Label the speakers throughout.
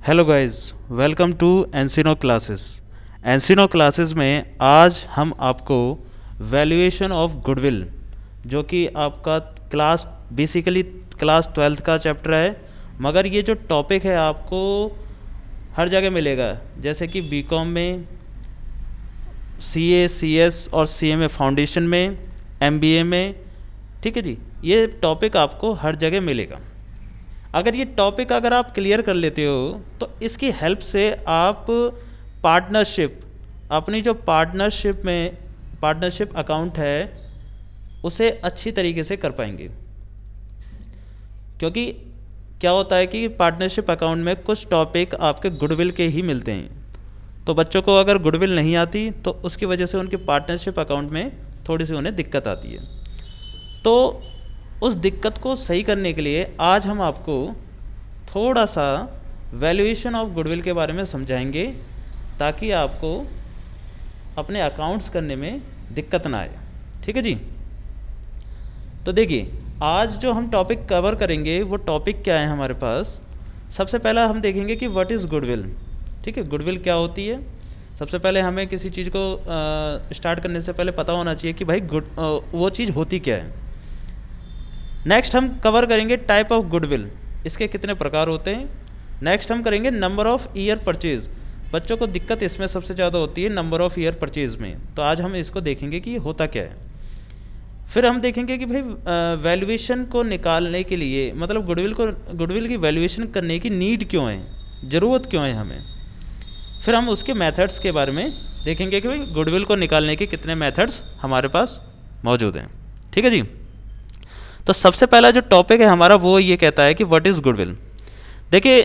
Speaker 1: Hello guys, welcome to Encino classes. Encino classes में आज हम आपको वैल्यूएशन ऑफ गुडविल, जो कि आपका बेसिकली क्लास 12th का चैप्टर है, मगर ये जो टॉपिक है आपको हर जगह मिलेगा, जैसे कि बीकॉम में, सीए, सीएस और सीएमए फाउंडेशन में, एमबीए में। ठीक है जी, ये टॉपिक आपको हर जगह मिलेगा। अगर आप क्लियर कर लेते हो तो इसकी हेल्प से आप पार्टनरशिप, अपनी जो पार्टनरशिप अकाउंट है उसे अच्छी तरीके से कर पाएंगे। क्योंकि क्या होता है कि पार्टनरशिप अकाउंट में कुछ टॉपिक आपके गुडविल के ही मिलते हैं, तो बच्चों को अगर गुडविल नहीं आती तो उसकी वजह से उनके पार्टनरशिप अकाउंट में थोड़ी सी उन्हें दिक्कत आती है। तो उस दिक्कत को सही करने के लिए आज हम आपको थोड़ा सा वैल्यूएशन ऑफ गुडविल के बारे में समझाएंगे, ताकि आपको अपने अकाउंट्स करने में दिक्कत ना आए। ठीक है जी। तो देखिए, आज जो हम टॉपिक कवर करेंगे वो टॉपिक क्या है हमारे पास। सबसे पहला हम देखेंगे कि व्हाट इज़ गुडविल। ठीक है, गुडविल क्या होती है। सबसे पहले हमें किसी चीज़ को स्टार्ट करने से पहले पता होना चाहिए कि भाई वो चीज़ होती क्या है। नेक्स्ट हम कवर करेंगे टाइप ऑफ गुडविल, इसके कितने प्रकार होते हैं। नेक्स्ट हम करेंगे नंबर ऑफ़ ईयर परचेज। बच्चों को दिक्कत इसमें सबसे ज़्यादा होती है नंबर ऑफ़ ईयर परचेज में, तो आज हम इसको देखेंगे कि होता क्या है। फिर हम देखेंगे कि भाई वैल्यूएशन को निकालने के लिए, मतलब गुडविल की वैल्यूएशन करने की नीड क्यों है, ज़रूरत क्यों है हमें। फिर हम उसके मेथड्स के बारे में देखेंगे कि भाई गुडविल को निकालने के कितने मेथड्स हमारे पास मौजूद हैं। ठीक है जी। तो सबसे पहला जो टॉपिक है हमारा वो ये कहता है कि व्हाट इज़ गुडविल। देखिए,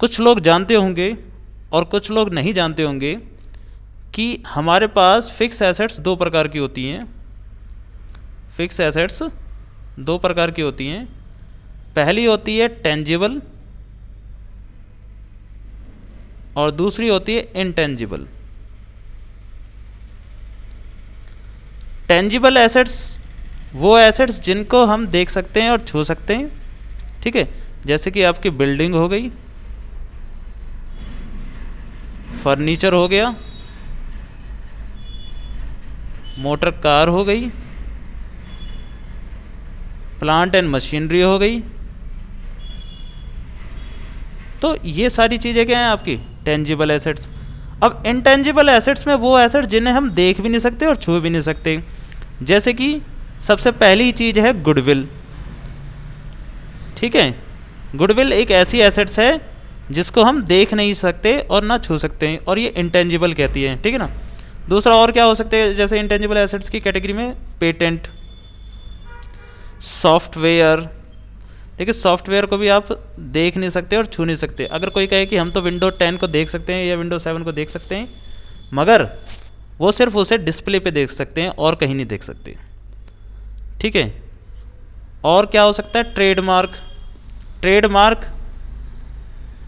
Speaker 1: कुछ लोग जानते होंगे और कुछ लोग नहीं जानते होंगे कि हमारे पास फिक्स एसेट्स दो प्रकार की होती हैं। फिक्स एसेट्स दो प्रकार की होती हैं। पहली होती है टेंजिबल और दूसरी होती है इनटेंजिबल। टेंजिबल एसेट्स वो एसेट्स जिनको हम देख सकते हैं और छू सकते हैं। ठीक है, जैसे कि आपकी बिल्डिंग हो गई, फर्नीचर हो गया, मोटर कार हो गई, प्लांट एंड मशीनरी हो गई। तो ये सारी चीज़ें क्या हैं आपकी टेंजिबल एसेट्स। अब इनटेंजिबल एसेट्स में वो एसेट्स जिन्हें हम देख भी नहीं सकते और छू भी नहीं सकते। जैसे कि सबसे पहली चीज़ है गुडविल। ठीक है, गुडविल एक ऐसी एसेट्स है जिसको हम देख नहीं सकते और ना छू सकते हैं, और ये इंटेंजिबल कहती है। ठीक है ना। दूसरा और क्या हो सकते हैं, जैसे इंटेंजिबल एसेट्स की कैटेगरी में पेटेंट, सॉफ्टवेयर। देखिए, सॉफ्टवेयर को भी आप देख नहीं सकते और छू नहीं सकते। अगर कोई कहे कि हम तो विंडो 10 को देख सकते हैं या विंडो 7 को देख सकते हैं, मगर वो सिर्फ उसे डिस्प्ले पे देख सकते हैं और कहीं नहीं देख सकते। ठीक है। और क्या हो सकता है, ट्रेडमार्क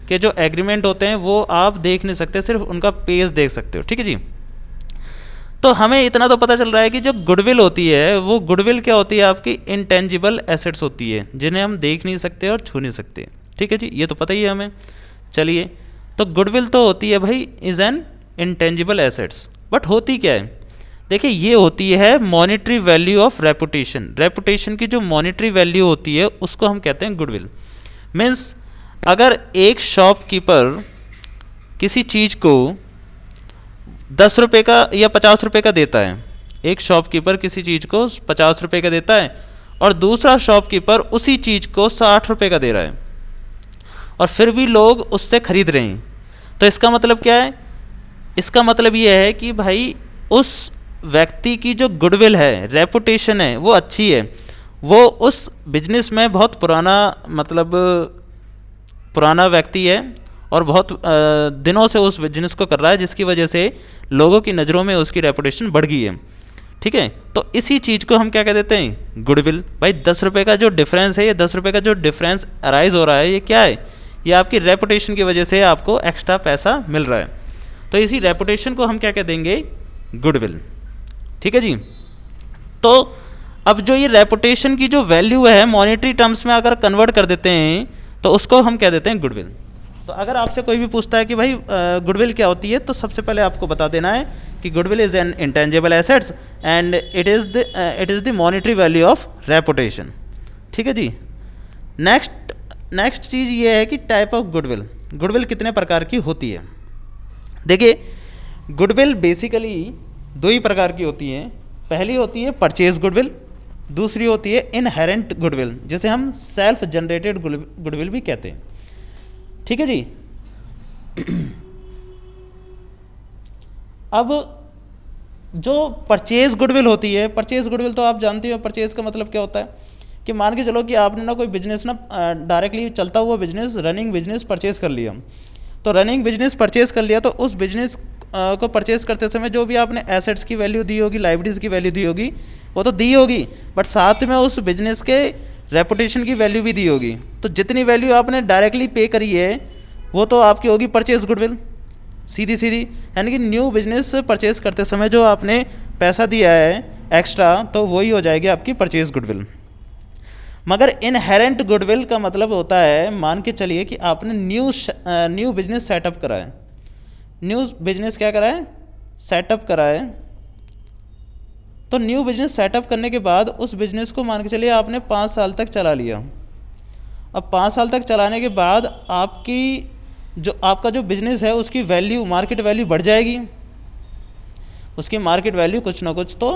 Speaker 1: के जो एग्रीमेंट होते हैं वो आप देख नहीं सकते, सिर्फ उनका पेज देख सकते हो। ठीक है जी। तो हमें इतना तो पता चल रहा है कि जो गुडविल होती है वो गुडविल क्या होती है, आपकी इंटेंजिबल एसेट्स होती है जिन्हें हम देख नहीं सकते और छू नहीं सकते। ठीक है जी, ये तो पता ही है हमें। चलिए, तो गुडविल तो होती है भाई is an intangible assets, but होती क्या है। देखिए, ये होती है monetary value of reputation. Reputation की जो मॉनेटरी वैल्यू होती है उसको हम कहते हैं गुडविल। मीन्स अगर एक शॉपकीपर किसी चीज़ को 10 रुपये का या 50 रुपये का देता है, एक शॉपकीपर किसी चीज़ को 50 रुपये का देता है और दूसरा शॉपकीपर उसी चीज़ को 60 रुपये का दे रहा है, और फिर भी लोग उससे ख़रीद रहे हैं, तो इसका मतलब क्या है। इसका मतलब ये है कि भाई उस व्यक्ति की जो गुडविल है, रेपुटेशन है, वो अच्छी है। वो उस बिजनेस में बहुत पुराना व्यक्ति है और बहुत दिनों से उस बिजनेस को कर रहा है, जिसकी वजह से लोगों की नज़रों में उसकी रेपुटेशन बढ़ गई है। ठीक है, तो इसी चीज़ को हम क्या कह देते हैं, गुडविल। भाई 10 रुपये का जो डिफरेंस है, ये 10 रुपये का जो डिफरेंस अराइज हो रहा है, ये क्या है, ये आपकी रेपुटेशन की वजह से आपको एक्स्ट्रा पैसा मिल रहा है। तो इसी रेपुटेशन को हम क्या कह देंगे, गुडविल। ठीक है जी। तो अब जो ये रेपुटेशन की जो वैल्यू है मॉनेटरी टर्म्स में अगर कन्वर्ट कर देते हैं तो उसको हम कह देते हैं गुडविल। तो अगर आपसे कोई भी पूछता है कि भाई गुडविल क्या होती है, तो सबसे पहले आपको बता देना है कि goodwill is an intangible assets and it is the monetary value of reputation. ठीक है जी। नेक्स्ट चीज़ ये है कि टाइप ऑफ गुडविल, गुडविल कितने प्रकार की होती है। देखिए, गुडविल बेसिकली दो ही प्रकार की होती हैं। पहली होती है परचेज गुडविल, दूसरी होती है इनहेरेंट गुडविल, जिसे हम सेल्फ जनरेटेड गुडविल भी कहते हैं। ठीक है जी। अब जो परचेज गुडविल होती है, परचेज गुडविल तो आप जानते हो परचेज का मतलब क्या होता है कि मान के चलो कि आपने ना कोई बिजनेस ना डायरेक्टली चलता हुआ बिजनेस, रनिंग बिजनेस परचेज कर लिया। तो रनिंग बिजनेस परचेज कर लिया, तो उस बिजनेस को परचेज करते समय जो भी आपने एसेट्स की वैल्यू दी होगी, लाइबिलिटीज़ की वैल्यू दी होगी, वो तो दी होगी, बट साथ में उस बिजनेस के रेपुटेशन की वैल्यू भी दी होगी। तो जितनी वैल्यू आपने डायरेक्टली पे करी है वो तो आपकी होगी परचेज गुडविल, सीधी सीधी। यानी कि न्यू बिजनेस परचेज करते समय जो आपने पैसा दिया है एक्स्ट्रा, तो वही हो जाएगी आपकी परचेज गुडविल। मगर इनहेरेंट गुडविल का मतलब होता है, मान के चलिए कि आपने न्यू बिजनेस सेटअप करा है। न्यू बिजनेस क्या करा है? सेटअप करा है। तो न्यू बिजनेस सेटअप करने के बाद उस बिजनेस को मान के चलिए आपने 5 साल तक चला लिया। अब 5 साल तक चलाने के बाद आपका जो बिजनेस है उसकी वैल्यू, मार्केट वैल्यू बढ़ जाएगी। उसकी मार्केट वैल्यू कुछ ना कुछ तो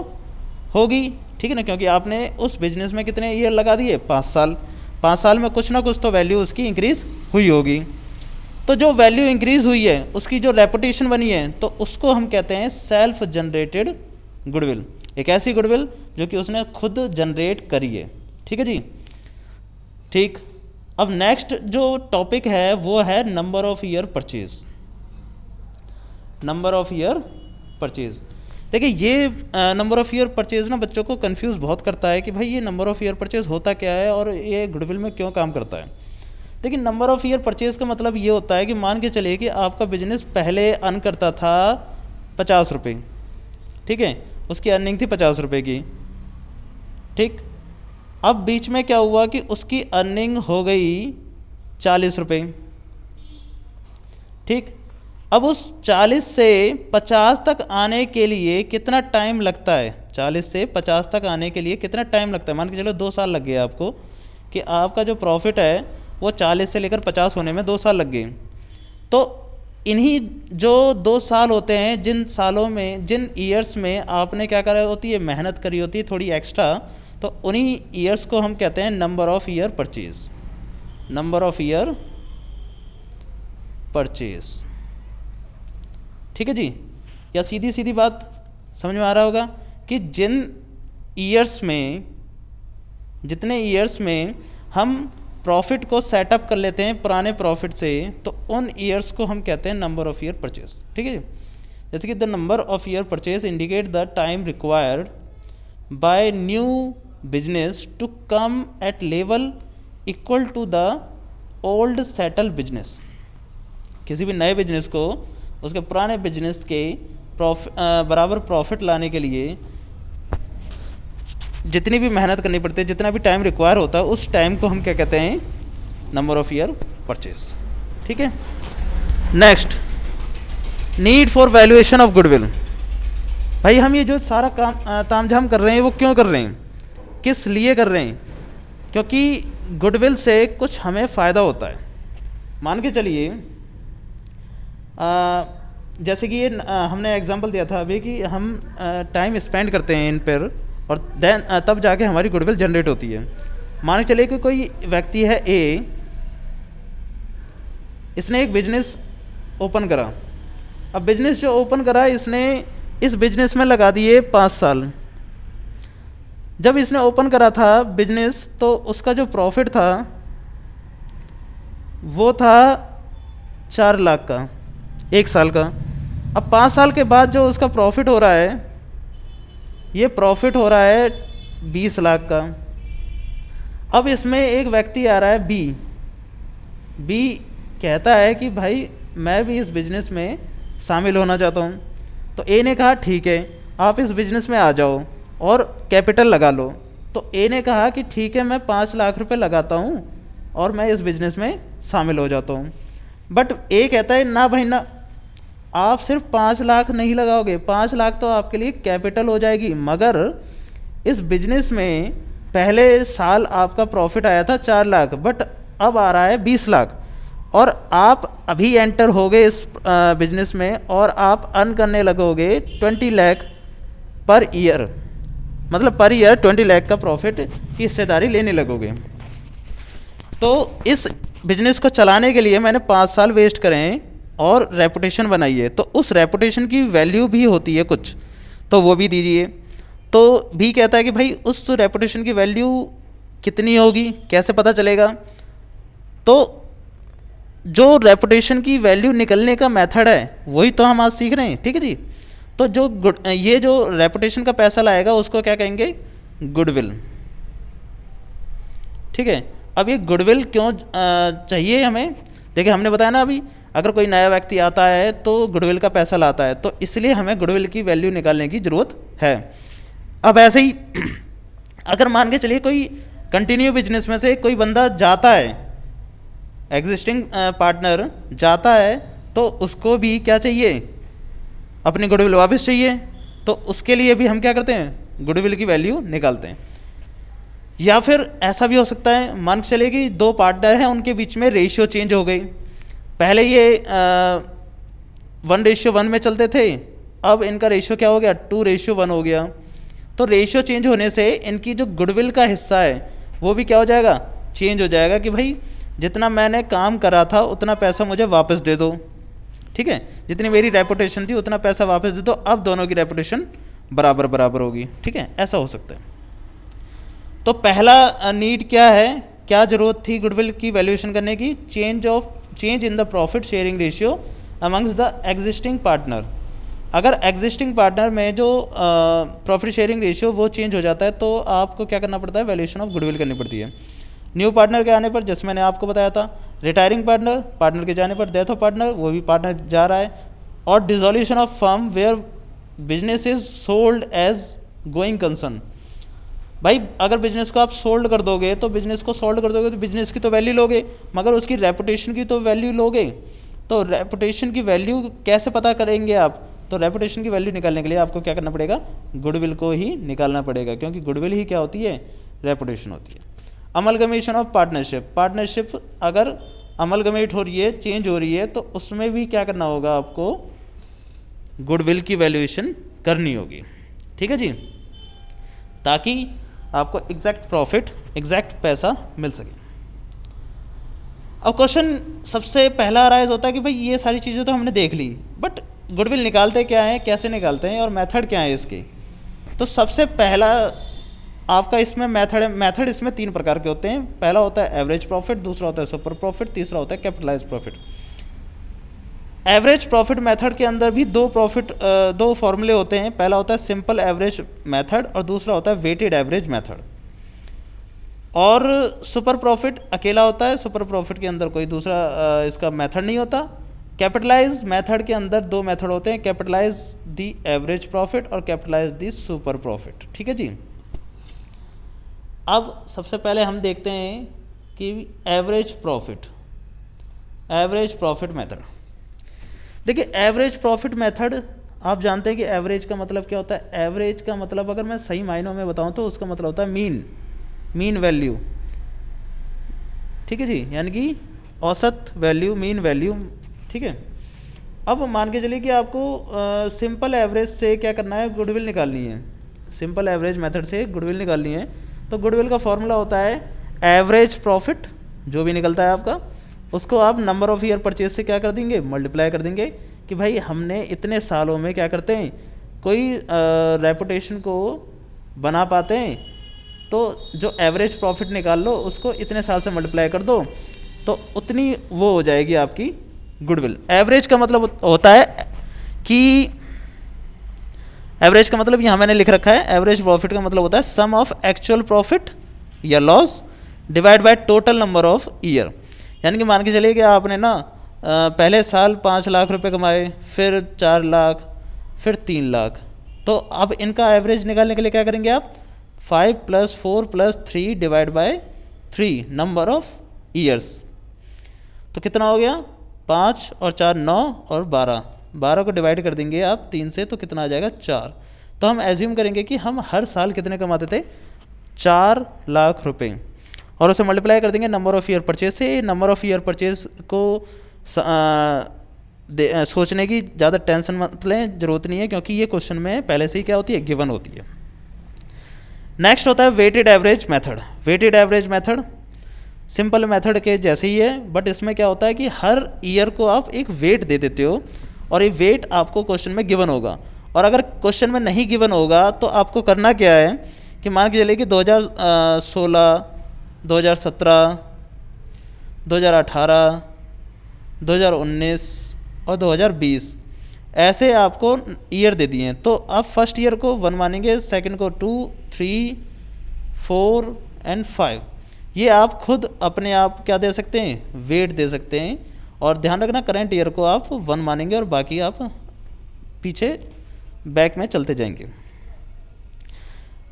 Speaker 1: होगी, ठीक है ना, क्योंकि आपने उस बिजनेस में कितने ईयर लगा दिए? 5 साल। 5 साल में कुछ ना कुछ तो वैल्यू उसकी इंक्रीज़ हुई होगी। तो जो वैल्यू इंक्रीज़ हुई है, उसकी जो रेपुटेशन बनी है, तो उसको हम कहते हैं सेल्फ जनरेटेड गुडविल। एक ऐसी गुडविल जो कि उसने खुद जनरेट करी है। ठीक है जी। ठीक। अब नेक्स्ट जो टॉपिक है वो है number of year purchase. Number of year purchase, देखिए ये नंबर ऑफ ईयर परचेज ना बच्चों को कंफ्यूज बहुत करता है कि भाई ये नंबर ऑफ ईयर परचेज होता क्या है और ये गुडविल में क्यों काम करता है। देखिए, नंबर ऑफ ईयर परचेज का मतलब ये होता है कि मान के चलिए कि आपका बिजनेस पहले अर्न करता था 50 रुपये, ठीक है, उसकी अर्निंग थी 50 रुपये की। ठीक। अब बीच में क्या हुआ कि उसकी अर्निंग हो गई 40 रुपये। ठीक। अब उस 40 से 50 तक आने के लिए कितना टाइम लगता है? 40 से 50 तक आने के लिए कितना टाइम लगता है? मान के चलो 2 साल लग गए आपको, कि आपका जो प्रॉफिट है वो 40 से लेकर 50 होने में 2 साल लग गए। तो इन्हीं जो 2 साल होते हैं, जिन सालों में, जिन ईयर्स में आपने क्या करा होती है, मेहनत करी होती है थोड़ी एक्स्ट्रा, तो उन्हीं ईयर्स को हम कहते हैं number of year purchase. Number of year purchase. ठीक है जी। या सीधी सीधी बात समझ में आ रहा होगा कि जितने ईयर्स में हम प्रॉफिट को सेटअप कर लेते हैं पुराने प्रॉफिट से, तो उन ईयर्स को हम कहते हैं नंबर ऑफ ईयर परचेज। ठीक है जी। जैसे कि the number of year purchase indicate the time required by new business to come at level equal to the old settle business. किसी भी नए बिजनेस को उसके पुराने बिजनेस के बराबर प्रॉफिट लाने के लिए जितनी भी मेहनत करनी पड़ती है, जितना भी टाइम रिक्वायर होता है, उस टाइम को हम क्या कहते हैं? Number of year purchase. ठीक है। Next, need for valuation of goodwill. भाई हम ये जो सारा काम तामझाम कर रहे हैं वो क्यों कर रहे हैं, किस लिए कर रहे हैं? क्योंकि गुडविल से कुछ हमें फ़ायदा होता है। मान के चलिए जैसे कि ये हमने एग्जांपल दिया था अभी कि हम टाइम स्पेंड करते हैं इन पर, और देन तब जाके हमारी गुडविल जनरेट होती है। मान के चलिए कि कोई व्यक्ति है ए, इसने एक बिजनेस ओपन करा। अब बिजनेस जो ओपन करा, इसने इस बिजनेस में लगा दिए 5 साल। जब इसने ओपन करा था बिजनेस, तो उसका जो प्रॉफिट था वो था 4 लाख का 1 साल का। अब 5 साल के बाद जो उसका प्रॉफिट हो रहा है, ये प्रॉफिट हो रहा है 20 लाख का। अब इसमें एक व्यक्ति आ रहा है बी कहता है कि भाई मैं भी इस बिज़नेस में शामिल होना चाहता हूँ। तो ए ने कहा ठीक है, आप इस बिज़नेस में आ जाओ और कैपिटल लगा लो। तो ए ने कहा कि ठीक है, मैं 5 लाख रुपए लगाता हूँ और मैं इस बिज़नेस में शामिल हो जाता हूँ। बट ए कहता है ना भाई ना, आप सिर्फ 5 लाख नहीं लगाओगे, 5 लाख तो आपके लिए कैपिटल हो जाएगी, मगर इस बिजनेस में पहले साल आपका प्रॉफिट आया था 4 लाख, बट अब आ रहा है 20 लाख, और आप अभी एंटर हो गए इस बिजनेस में और आप अर्न करने लगोगे 20 लाख पर ईयर, मतलब पर ईयर 20 लाख का प्रॉफिट की हिस्सेदारी लेने लगोगे। तो इस बिजनेस को चलाने के लिए मैंने 5 साल वेस्ट करे हैं और रेपुटेशन बनाई है, तो उस रेपुटेशन की वैल्यू भी होती है कुछ, तो वो भी दीजिए। तो भी कहता है कि भाई उस रेपुटेशन की वैल्यू कितनी होगी, कैसे पता चलेगा? तो जो रेपुटेशन की वैल्यू निकलने का मेथड है वही तो हम आज सीख रहे हैं, ठीक है जी। तो ये जो रेपुटेशन का पैसा लाएगा उसको क्या कहेंगे? गुडविल, ठीक है। अब ये गुडविल क्यों चाहिए हमें? देखिए हमने बताया ना अभी, अगर कोई नया व्यक्ति आता है तो गुडविल का पैसा लाता है, तो इसलिए हमें गुडविल की वैल्यू निकालने की ज़रूरत है। अब ऐसे ही अगर मान के चलिए कोई कंटिन्यू बिजनेस में से कोई बंदा जाता है, एग्जिस्टिंग पार्टनर जाता है, तो उसको भी क्या चाहिए? अपनी गुडविल वापस चाहिए। तो उसके लिए भी हम क्या करते हैं? गुडविल की वैल्यू निकालते हैं। या फिर ऐसा भी हो सकता है, मान के चलिए कि 2 पार्टनर हैं, उनके बीच में रेशियो चेंज हो गई। पहले ये 1:1 में चलते थे, अब इनका रेशियो क्या हो गया? 2:1 हो गया। तो रेशियो चेंज होने से इनकी जो गुडविल का हिस्सा है वो भी क्या हो जाएगा? चेंज हो जाएगा कि भाई जितना मैंने काम करा था उतना पैसा मुझे वापस दे दो, ठीक है, जितनी मेरी रेपुटेशन थी उतना पैसा वापस दे दो, अब दोनों की रेपुटेशन बराबर बराबर होगी, ठीक है, ऐसा हो सकता है। तो पहला नीड क्या है, क्या ज़रूरत थी गुडविल की वैल्यूएशन करने की? Change in the profit sharing ratio amongst the existing partner. अगर एग्जिस्टिंग पार्टनर में जो प्रॉफिट शेयरिंग रेशियो वो चेंज हो जाता है तो आपको क्या करना पड़ता है? वैल्यूएशन ऑफ गुडविल करनी पड़ती है। न्यू पार्टनर के आने पर, जैसे मैंने आपको बताया था, रिटायरिंग पार्टनर के जाने पर, डेथ ऑफ पार्टनर, वो भी पार्टनर जा रहा है, और dissolution of firm where business is sold as going concern. भाई अगर बिजनेस को आप सोल्ड कर दोगे तो बिजनेस को सोल्ड कर दोगे तो बिजनेस की तो वैल्यू लोगे, मगर उसकी रेपुटेशन की तो वैल्यू लोगे। तो रेपुटेशन की वैल्यू कैसे पता करेंगे आप? तो रेपुटेशन की वैल्यू निकालने के लिए आपको क्या करना पड़ेगा? गुडविल को ही निकालना पड़ेगा, क्योंकि गुडविल ही क्या होती है? रेपुटेशन होती है। अमलगमेशन ऑफ पार्टनरशिप अगर अमलगमेट हो रही है, चेंज हो रही है, तो उसमें भी क्या करना होगा? आपको गुडविल की वैल्यूएशन करनी होगी, ठीक है जी, ताकि आपको एग्जैक्ट प्रॉफिट, एग्जैक्ट पैसा मिल सके। अब क्वेश्चन सबसे पहला अराइज होता है कि भाई ये सारी चीज़ें तो हमने देख ली, बट गुडविल निकालते क्या हैं, कैसे निकालते हैं, और मेथड क्या है इसके? तो सबसे पहला आपका इसमें मेथड इसमें 3 प्रकार के होते हैं। पहला होता है एवरेज प्रॉफिट, दूसरा होता है सुपर प्रॉफिट, तीसरा होता है capitalised profit. Average profit method के अंदर भी दो फॉर्मूले होते हैं। पहला होता है सिंपल एवरेज मेथड और दूसरा होता है वेटेड एवरेज मेथड। और सुपर प्रॉफिट अकेला होता है, सुपर प्रॉफिट के अंदर कोई दूसरा इसका मेथड नहीं होता। कैपिटलाइज मेथड के अंदर 2 मेथड होते हैं, कैपिटलाइज द एवरेज प्रॉफिट और कैपिटलाइज द सुपर प्रॉफिट, ठीक है जी। अब सबसे पहले हम देखते हैं कि एवरेज प्रॉफिट मेथड। देखिए एवरेज प्रॉफिट मेथड, आप जानते हैं कि एवरेज का मतलब क्या होता है? एवरेज का मतलब अगर मैं सही मायनों में बताऊं तो उसका मतलब होता है मीन वैल्यू, ठीक है जी, यानी कि औसत वैल्यू, मीन वैल्यू, ठीक है। अब मान के चलिए कि आपको सिंपल एवरेज से क्या करना है? गुडविल निकालनी है। सिंपल एवरेज मेथड से गुडविल निकालनी है, तो गुडविल का फॉर्मूला होता है एवरेज प्रॉफिट, जो भी निकलता है आपका, उसको आप नंबर ऑफ ईयर परचेज से क्या कर देंगे? मल्टीप्लाई कर देंगे कि भाई हमने इतने सालों में क्या करते हैं, कोई रेपुटेशन को बना पाते हैं, तो जो एवरेज प्रॉफिट निकाल लो उसको इतने साल से मल्टीप्लाई कर दो, तो उतनी वो हो जाएगी आपकी गुडविल। एवरेज का मतलब होता है कि एवरेज का मतलब यहाँ मैंने लिख रखा है, एवरेज प्रॉफिट का मतलब होता है सम ऑफ एक्चुअल प्रॉफिट या loss divide by total number of year. यानी कि मान के चलिए कि आपने ना पहले साल 5 लाख रुपए कमाए, फिर 4 लाख, फिर 3 लाख, तो अब इनका एवरेज निकालने के लिए क्या करेंगे आप? 5 + 4 + 3 divide by 3 number of years. तो कितना हो गया? 5 और 4 9 और 12, 12 को डिवाइड कर देंगे आप 3 से तो कितना आ जाएगा 4। तो हम एज्यूम करेंगे कि हम हर साल कितने कमाते थे 4 लाख रुपए, और उसे मल्टीप्लाई कर देंगे नंबर ऑफ़ ईयर परचेज से। नंबर ऑफ़ ईयर परचेज को सोचने की ज़्यादा टेंशन मत लें, ज़रूरत नहीं है, क्योंकि ये क्वेश्चन में पहले से ही क्या होती है, गिवन होती है। नेक्स्ट होता है weighted average method. Weighted average method simple method के जैसे ही है, बट इसमें क्या होता है कि हर ईयर को आप एक वेट दे देते हो, और ये वेट आपको क्वेश्चन में गिवन होगा। और अगर क्वेश्चन में नहीं गिवन होगा तो आपको करना क्या है कि मान के चलिए कि 2016, 2017, 2018, 2019 और 2020 ऐसे आपको ईयर दे दिए हैं। तो आप फर्स्ट ईयर को 1 मानेंगे, सेकंड को 2, 3, 4 एंड 5। ये आप खुद अपने आप क्या दे सकते हैं, वेट दे सकते हैं। और ध्यान रखना करंट ईयर को आप 1 मानेंगे और बाकी आप पीछे बैक में चलते जाएंगे।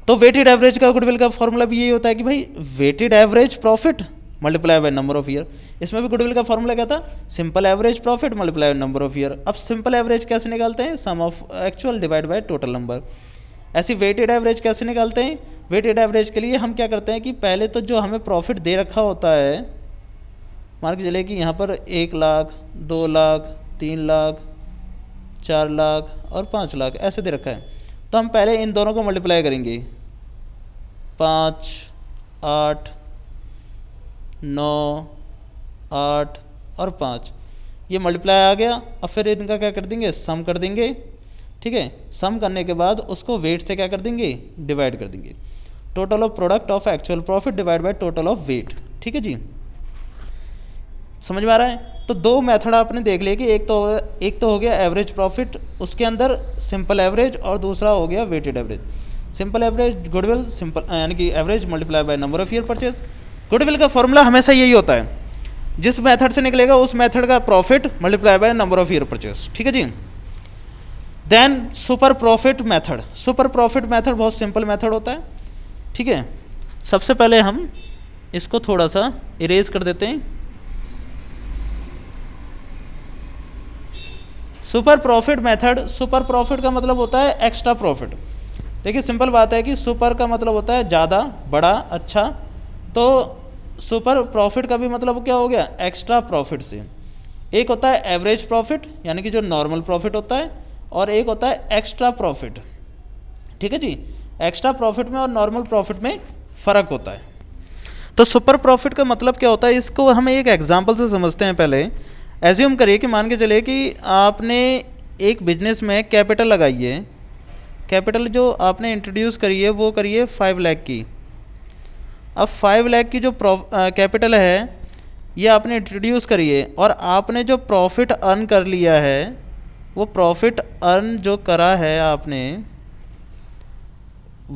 Speaker 1: तो वेटेड एवरेज का गुडविल का फॉर्मूला भी यही होता है कि भाई weighted average profit multiply by number of year. इसमें भी गुडविल का फॉर्मूला क्या था, simple average profit multiply by number of year. अब सिंपल एवरेज कैसे निकालते हैं, sum of actual divide by total number. ऐसी वेटेड एवरेज कैसे निकालते हैं, वेटेड एवरेज के लिए हम क्या करते हैं कि पहले तो जो हमें प्रॉफिट दे रखा होता है, मान के चलिए कि यहाँ पर 1 लाख, 2 लाख, 3 लाख, 4 लाख और 5 लाख ऐसे दे रखा है। तो हम पहले इन दोनों को मल्टीप्लाई करेंगे, 5, 8, 9, 8 और 5, ये मल्टीप्लाई आ गया। अब फिर इनका क्या कर देंगे, सम कर देंगे। ठीक है, सम करने के बाद उसको वेट से क्या कर देंगे, डिवाइड कर देंगे। Total of product of actual profit divide by total of weight. ठीक है जी, समझ में आ रहा है। तो 2 मेथड आपने देख लिया कि एक तो हो गया एवरेज प्रॉफिट, उसके अंदर सिंपल एवरेज, और दूसरा हो गया weighted average. Simple average goodwill, simple यानी कि average multiply by number of year purchase. Goodwill का फॉर्मूला हमेशा यही होता है, जिस मेथड से निकलेगा उस मेथड का profit multiply by number of year purchase. ठीक है जी। Then super profit method. Super profit method बहुत सिंपल मेथड होता है। ठीक है, सबसे पहले हम इसको थोड़ा सा इरेज कर देते हैं। Super profit method, super profit का मतलब होता है एक्स्ट्रा प्रॉफिट। देखिए सिंपल बात है कि सुपर का मतलब होता है ज़्यादा, बड़ा, अच्छा। तो सुपर प्रॉफिट का भी मतलब क्या हो गया, एक्स्ट्रा प्रॉफिट से। एक होता है एवरेज प्रॉफिट यानी कि जो नॉर्मल प्रॉफिट होता है, और एक होता है एक्स्ट्रा प्रॉफिट। ठीक है जी, एक्स्ट्रा प्रॉफिट में और नॉर्मल प्रॉफिट में फ़र्क होता है। तो सुपर प्रॉफिट का मतलब क्या होता है, इसको हम एक एग्जांपल से समझते हैं। पहले एज्यूम करिए कि मान के चलिए कि आपने एक बिजनेस में कैपिटल लगाई है। कैपिटल जो आपने इंट्रोड्यूस करी है वो करिए 5 लाख की। अब 5 लाख की जो कैपिटल है ये आपने इंट्रोड्यूस करी है, और आपने जो प्रॉफिट अर्न कर लिया है, वो प्रॉफिट अर्न जो करा है आपने,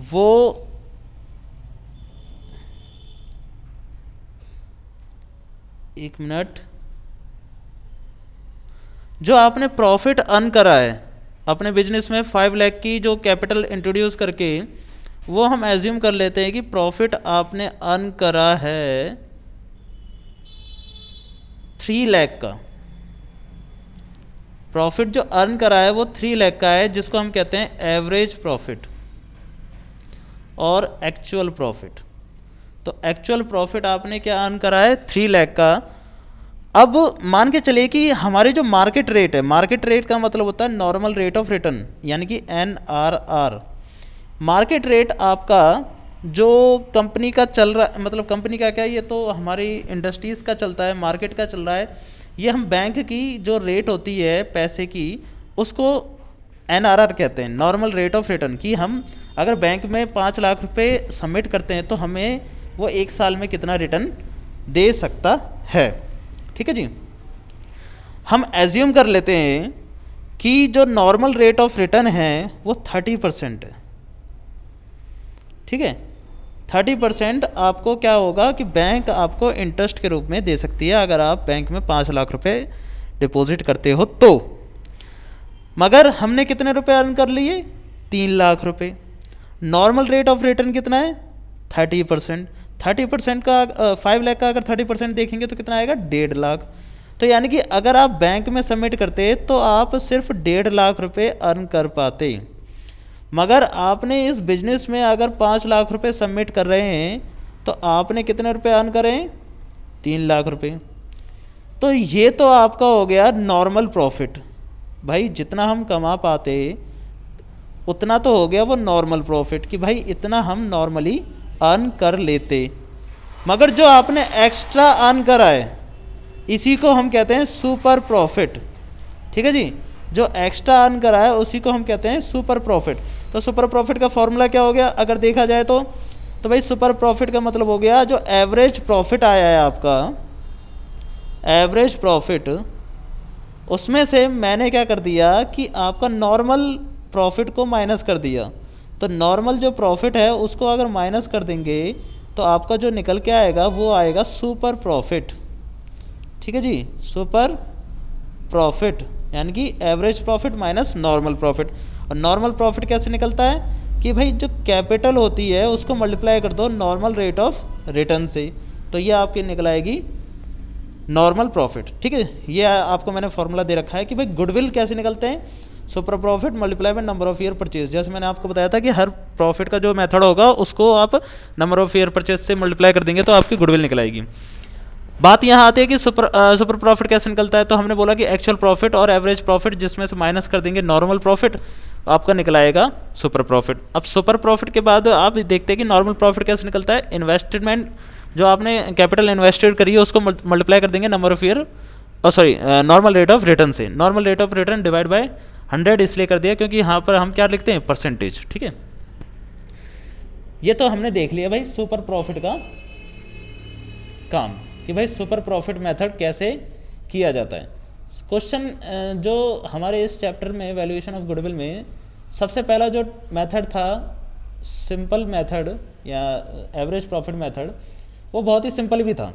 Speaker 1: वो एक मिनट, जो आपने प्रॉफिट अर्न करा है अपने बिजनेस में 5 लाख की जो कैपिटल इंट्रोड्यूस करके, वो हम एज्यूम कर लेते हैं कि प्रॉफिट आपने अर्न करा है 3 लाख का। प्रॉफिट जो अर्न करा है वो 3 लाख का है, जिसको हम कहते हैं एवरेज प्रॉफिट और एक्चुअल प्रॉफिट। तो एक्चुअल प्रॉफिट आपने क्या अर्न करा है, 3 लाख का। अब मान के चलिए कि हमारी जो मार्केट रेट है, मार्केट रेट का मतलब होता है नॉर्मल रेट ऑफ रिटर्न यानी कि NRR। मार्केट रेट आपका जो कंपनी का चल रहा है, मतलब कंपनी का क्या, ये तो हमारी इंडस्ट्रीज़ का चलता है, मार्केट का चल रहा है। ये हम बैंक की जो रेट होती है पैसे की, उसको NRR कहते हैं, नॉर्मल रेट ऑफ रिटर्न। कि हम अगर बैंक में 5 लाख रुपए सबमिट करते हैं तो हमें वो 1 साल में कितना रिटर्न दे सकता है। ठीक है जी, हम एज्यूम कर लेते हैं कि जो नॉर्मल रेट ऑफ रिटर्न है वो 30% है। ठीक है, 30% आपको क्या होगा कि बैंक आपको इंटरेस्ट के रूप में दे सकती है अगर आप बैंक में 5 लाख रुपए डिपॉजिट करते हो तो। मगर हमने कितने रुपए अर्न कर लिए, 3 लाख रुपए। नॉर्मल रेट ऑफ रिटर्न कितना है, 30%। 30% का 5 लाख का अगर 30% देखेंगे तो कितना आएगा, 1.5 लाख। तो यानी कि अगर आप बैंक में सबमिट करते तो आप सिर्फ 1.5 लाख रुपए अर्न कर पाते, मगर आपने इस बिजनेस में अगर 5 लाख रुपए सबमिट कर रहे हैं तो आपने कितने रुपए अर्न करें, 3 लाख रुपए। तो ये तो आपका हो गया नॉर्मल प्रॉफिट। भाई जितना हम कमा पाते उतना तो हो गया वो नॉर्मल प्रॉफिट, कि भाई इतना हम नॉर्मली अर्न कर लेते। मगर जो आपने एक्स्ट्रा अर्न करा है इसी को हम कहते हैं सुपर प्रॉफिट। ठीक है जी, जो एक्स्ट्रा अर्न करा है उसी को हम कहते हैं सुपर प्रॉफिट। तो सुपर प्रॉफिट का फॉर्मूला क्या हो गया अगर देखा जाए तो भाई सुपर प्रॉफिट का मतलब हो गया जो एवरेज प्रॉफिट आया है आपका, एवरेज प्रॉफिट, उसमें से मैंने क्या कर दिया कि आपका नॉर्मल प्रॉफिट को माइनस कर दिया। तो नॉर्मल जो प्रॉफिट है उसको अगर माइनस कर देंगे तो आपका जो निकल के आएगा वो आएगा सुपर प्रॉफिट। ठीक है जी, सुपर प्रॉफिट यानी कि average profit minus normal profit. और नॉर्मल प्रॉफिट कैसे निकलता है कि भाई जो कैपिटल होती है उसको मल्टीप्लाई कर दो नॉर्मल रेट ऑफ रिटर्न से, तो ये आपकी निकल आएगी नॉर्मल प्रॉफिट। ठीक है, ये आपको मैंने फॉर्मूला दे रखा है कि भाई गुडविल कैसे निकलते हैं, super profit multiply by number of year purchase. जैसे मैंने आपको बताया था कि हर प्रॉफिट का जो मेथड होगा उसको आप नंबर ऑफ ईयर परचेज से मल्टीप्लाई कर देंगे तो आपकी गुडविल निकल आएगी। बात यहाँ आती है कि सुपर प्रॉफिट कैसे निकलता है, तो हमने बोला कि एक्चुअल प्रॉफिट और एवरेज प्रॉफिट जिसमें से माइनस कर देंगे नॉर्मल प्रॉफिट, आपका निकल आएगा सुपर प्रॉफिट। अब सुपर प्रॉफिट के बाद आप देखते हैं कि नॉर्मल प्रॉफिट कैसे निकलता है, इन्वेस्टमेंट जो आपने कैपिटल इन्वेस्टेड करी है उसको मल्टीप्लाई कर देंगे number of year normal rate of return से। Normal rate of return divide by 100 इसलिए कर दिया क्योंकि यहाँ पर हम क्या लिखते हैं, परसेंटेज। ठीक है, ये तो हमने देख लिया भाई सुपर प्रॉफिट का काम कि भाई सुपर प्रॉफिट मेथड कैसे किया जाता है। क्वेश्चन जो हमारे इस चैप्टर में वैल्यूएशन ऑफ गुडविल में सबसे पहला जो मेथड था सिंपल मेथड या एवरेज प्रॉफिट मेथड, वो बहुत ही सिंपल भी था,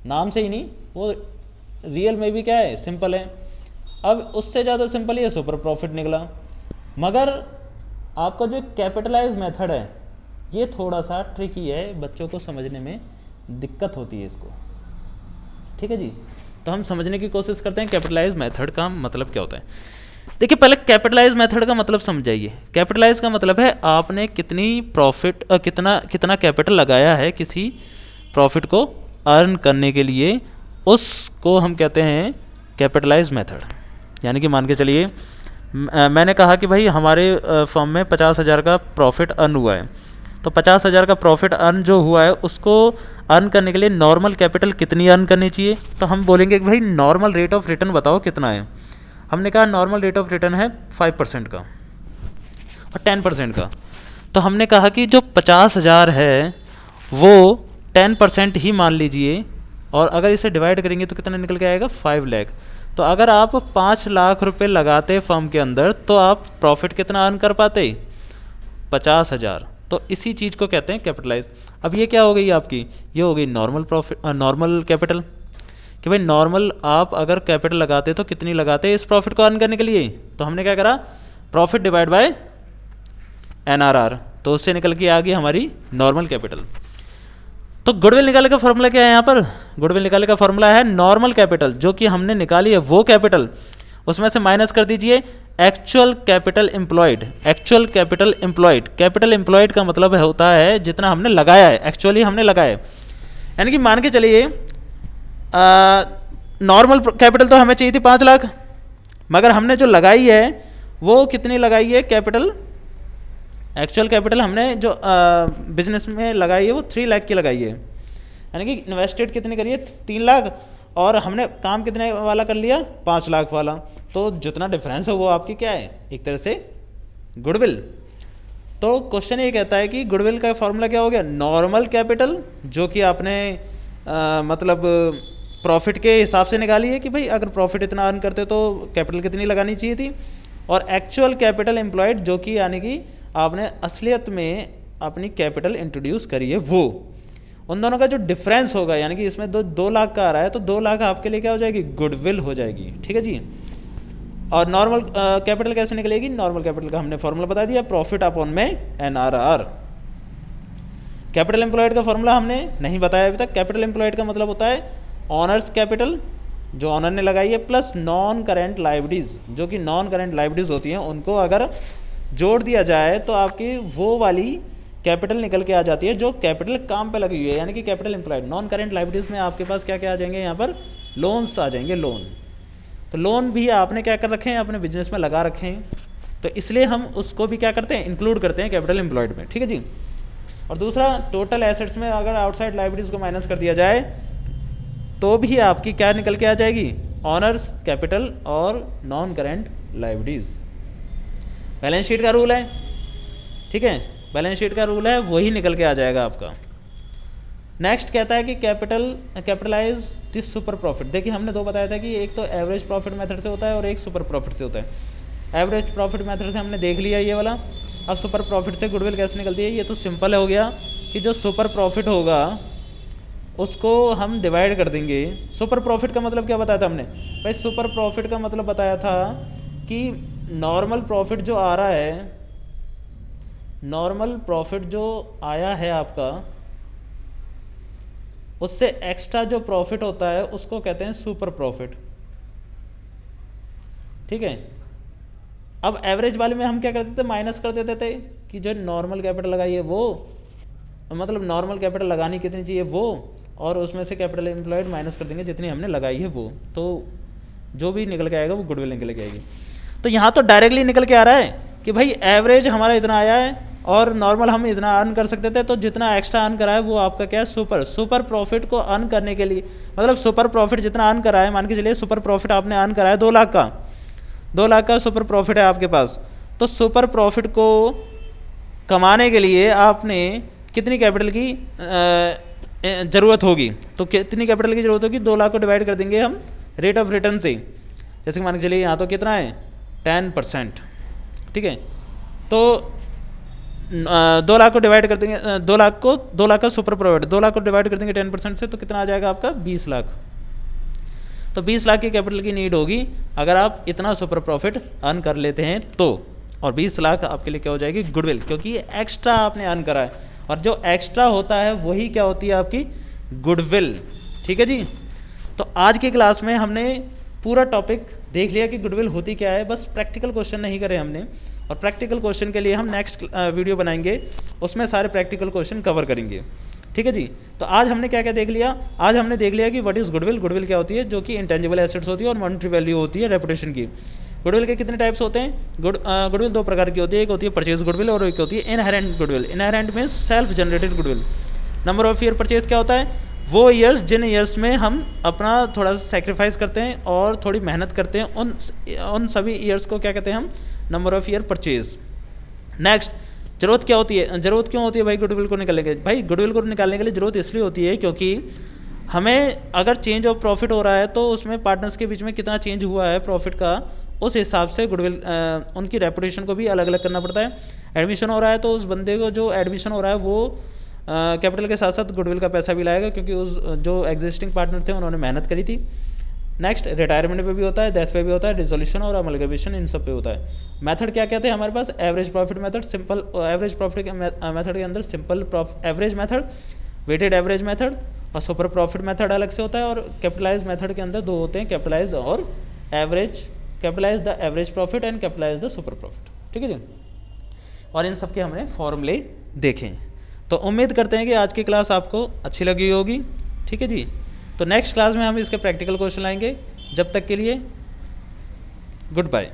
Speaker 1: नाम से ही नहीं, वो रियल में भी क्या है, सिंपल है। अब उससे ज़्यादा सिंपल ये सुपर प्रॉफिट निकला। मगर आपका जो कैपिटलाइज मेथड है ये थोड़ा सा ट्रिकी है, बच्चों को समझने में दिक्कत होती है इसको। ठीक है जी, तो हम समझने की कोशिश करते हैं कैपिटलाइज मेथड का मतलब क्या होता है। देखिए पहले कैपिटलाइज मेथड का मतलब समझाइए। कैपिटलाइज का मतलब है आपने कितनी प्रॉफिट कितना कैपिटल लगाया है किसी प्रॉफिट को अर्न करने के लिए, उसको हम कहते हैं कैपिटलाइज मेथड। यानी कि मान के चलिए मैंने कहा कि भाई हमारे फर्म में 50,000 का प्रॉफिट अर्न हुआ है, तो 50,000 का प्रॉफिट अर्न जो हुआ है उसको अर्न करने के लिए नॉर्मल कैपिटल कितनी अर्न करनी चाहिए। तो हम बोलेंगे कि भाई नॉर्मल रेट ऑफ रिटर्न बताओ कितना है। हमने कहा नॉर्मल रेट ऑफ रिटर्न है 5% का और 10% का। तो हमने कहा कि जो 50,000 है वो 10% ही मान लीजिए, और अगर इसे डिवाइड करेंगे तो कितना निकल के आएगा, 5 लाख। तो अगर आप 5 लाख रुपए लगाते फर्म के अंदर तो आप प्रॉफिट कितना अर्न कर पाते, 50,000। तो इसी चीज़ को कहते हैं कैपिटलाइज। अब ये क्या हो गई आपकी, ये हो गई नॉर्मल प्रॉफिट, नॉर्मल कैपिटल, कि भाई नॉर्मल आप अगर कैपिटल लगाते तो कितनी लगाते इस प्रॉफिट को अर्न करने के लिए। तो हमने क्या करा, प्रॉफिट डिवाइड बाय NRR, तो उससे निकल के आ गई हमारी नॉर्मल कैपिटल। तो गुडविल निकालने का फॉर्मूला क्या है यहाँ पर, गुडविल निकालने का फॉर्मूला है नॉर्मल कैपिटल, जो कि हमने निकाली है वो कैपिटल, उसमें से माइनस कर दीजिए actual capital employed. Actual capital employed, capital employed का मतलब होता है जितना हमने लगाया है, एक्चुअली हमने लगाया है। यानी कि मान के चलिए नॉर्मल कैपिटल तो हमें चाहिए थी 5 लाख, मगर हमने जो लगाई है वो कितनी लगाई है कैपिटल, एक्चुअल कैपिटल हमने जो बिजनेस में लगाई है वो 3 लाख की लगाई है। यानी कि इन्वेस्टेड कितनी करी है, 3 लाख, और हमने काम कितने वाला कर लिया, 5 लाख वाला। तो जितना डिफरेंस है वो आपकी क्या है, एक तरह से गुडविल। तो क्वेश्चन ये कहता है कि गुडविल का फॉर्मूला क्या हो गया, नॉर्मल कैपिटल जो कि आपने मतलब प्रॉफिट के हिसाब से निकाली है कि भाई अगर प्रॉफिट इतना अर्न करते तो कैपिटल कितनी लगानी चाहिए थी, और एक्चुअल कैपिटल एम्प्लॉयड जो कि यानी कि आपने असलियत में अपनी कैपिटल इंट्रोड्यूस करी है वो, उन दोनों का जो डिफरेंस होगा, यानी कि इसमें 2 लाख का आ रहा है तो 2 लाख आपके लिए क्या हो जाएगी, गुडविल हो जाएगी। ठीक है जी। और नॉर्मल कैपिटल कैसे निकलेगी, नॉर्मल कैपिटल का हमने फॉर्मूला बता दिया, प्रॉफिट अपॉन में NRR। कैपिटल एम्प्लॉयड का फॉर्मूला हमने नहीं बताया अभी तक। कैपिटल एम्प्लॉयड का मतलब होता है ऑनर्स कैपिटल जो ऑनर ने लगाई है, प्लस नॉन करेंट लाइबिलिटीज़, जो कि नॉन करेंट लाइबिलिटीज़ होती हैं, उनको अगर जोड़ दिया जाए तो आपकी वो वाली कैपिटल निकल के आ जाती है जो कैपिटल काम पे लगी हुई है, यानी कि capital employed. Non current liabilities में आपके पास क्या क्या आ जाएंगे, यहाँ पर लोन्स आ जाएंगे, लोन। तो लोन भी आपने क्या कर रखे हैं, अपने बिजनेस में लगा रखे हैं, तो इसलिए हम उसको भी क्या करते हैं, इंक्लूड करते हैं कैपिटल एम्प्लॉयड में, ठीक है जी। और दूसरा, टोटल एसेट्स में अगर आउटसाइड लाइबिलिटीज़ को माइनस कर दिया जाए तो भी आपकी क्या निकल के आ जाएगी, ऑनर्स, कैपिटल और non current liabilities. Balance sheet का रूल है, ठीक है, बैलेंस शीट का रूल है, वही निकल के आ जाएगा आपका। नेक्स्ट कहता है कि कैपिटलाइज दिस सुपर प्रॉफिट। देखिए हमने दो बताया था कि एक तो एवरेज प्रॉफिट मेथड से होता है और एक सुपर प्रॉफिट से होता है। एवरेज प्रॉफिट मेथड से हमने देख लिया ये वाला। अब सुपर प्रॉफिट से गुडविल कैसे निकलती है, ये तो सिंपल हो गया कि जो सुपर प्रॉफिट होगा उसको हम डिवाइड कर देंगे। सुपर प्रॉफिट का मतलब क्या बताया था हमने भाई, सुपर प्रॉफिट का मतलब बताया था कि नॉर्मल प्रॉफिट जो आ रहा है, नॉर्मल प्रॉफिट जो आया है आपका, उससे एक्स्ट्रा जो प्रॉफिट होता है उसको कहते हैं सुपर प्रॉफिट, ठीक है। अब एवरेज वाले में हम क्या करते थे, माइनस कर देते थे कि जो नॉर्मल कैपिटल लगाई है वो, मतलब नॉर्मल कैपिटल लगानी कितनी चाहिए वो, और उसमें से कैपिटल एम्प्लॉयड माइनस कर देंगे जितनी हमने लगाई है वो, तो जो भी निकल के आएगा वो गुडविल निकल के आएगी। तो यहाँ तो डायरेक्टली निकल के आ रहा है कि भाई एवरेज हमारा इतना आया है और नॉर्मल हम इतना अर्न कर सकते थे, तो जितना एक्स्ट्रा अर्न करा है वो आपका क्या है, सुपर प्रॉफिट को अर्न करने के लिए, मतलब सुपर प्रॉफिट जितना अर्न करा है, मान के चलिए सुपर प्रॉफिट आपने अर्न करा है 2 लाख का, 2 लाख का सुपर प्रॉफिट है आपके पास, तो सुपर प्रॉफिट को कमाने के लिए आपने कितनी कैपिटल की ज़रूरत होगी, तो कितनी कैपिटल की ज़रूरत होगी, 2 लाख को डिवाइड कर देंगे हम रेट ऑफ रिटर्न से। जैसे कि मान के चलिए यहाँ तो कितना है 10%, ठीक है। तो 2 लाख को डिवाइड कर देंगे, 2 लाख का सुपर प्रॉफिट, 2 लाख को डिवाइड कर देंगे 10% से, तो कितना आ जाएगा आपका 20 लाख। तो 20 लाख की कैपिटल की नीड होगी अगर आप इतना सुपर प्रॉफिट अर्न कर लेते हैं तो, और 20 लाख आपके लिए क्या हो जाएगी, गुडविल, क्योंकि एक्स्ट्रा आपने अर्न करा है, और जो एक्स्ट्रा होता है वही क्या होती है आपकी गुडविल, ठीक है जी। तो आज की क्लास में हमने पूरा टॉपिक देख लिया कि गुडविल होती क्या है, बस प्रैक्टिकल क्वेश्चन नहीं करे हमने, और प्रैक्टिकल क्वेश्चन के लिए हम नेक्स्ट वीडियो बनाएंगे, उसमें सारे प्रैक्टिकल क्वेश्चन कवर करेंगे, ठीक है जी। तो आज हमने क्या क्या देख लिया, आज हमने देख लिया कि व्हाट इज़ गुडविल, गुडविल क्या होती है, जो कि इंटेंजिबल एसेट्स होती है और मॉनेटरी वैल्यू होती है रेपुटेशन की। गुडविल के कितने टाइप्स होते हैं, गुडविल 2 प्रकार की होती है, एक होती है परचेज गुडविल और एक होती है इनहेरेंट गुडविल। इनहेरेंट में self generated goodwill. Number of year purchase क्या होता है, वो ईयर्स जिन ईयर्स में हम अपना थोड़ा सा सेक्रीफाइस करते हैं और थोड़ी मेहनत करते हैं, उन सभी ईयर्स को क्या कहते हैं हम, number of year purchase. Next, जरूरत क्या होती है, जरूरत क्यों होती है भाई गुडविल को निकालने के लिए, भाई गुडविल को निकालने के लिए जरूरत इसलिए होती है क्योंकि हमें अगर चेंज ऑफ प्रॉफिट हो रहा है तो उसमें पार्टनर्स के बीच में कितना चेंज हुआ है प्रॉफिट का, उस हिसाब से गुडविल उनकी रेपुटेशन को भी अलग अलग करना पड़ता है। एडमिशन हो रहा है तो उस बंदे को जो एडमिशन हो रहा है वो कैपिटल के साथ साथ गुडविल का पैसा भी लाएगा, क्योंकि उस जो एग्जिस्टिंग पार्टनर थे उन्होंने मेहनत करी थी। नेक्स्ट, रिटायरमेंट पे भी होता है, डेथ पे भी होता है, डिसोल्यूशन और अमलगमेशन, इन सब पे होता है। मेथड क्या कहते हैं हमारे पास, average profit method, simple average profit के मेथड के अंदर simple average method, weighted average method और सुपर प्रॉफिट मेथड अलग से होता है, और कैपिटलाइज मेथड के अंदर 2 होते हैं, कैपिटलाइज और average, capitalise the average profit and capitalise the super profit, ठीक है जी। और इन सब के हमने फॉर्मूले देखें। तो उम्मीद करते हैं कि आज की क्लास आपको अच्छी लगी होगी, ठीक है जी। तो नेक्स्ट क्लास में हम इसके प्रैक्टिकल क्वेश्चन लाएंगे। जब तक के लिए गुड बाय।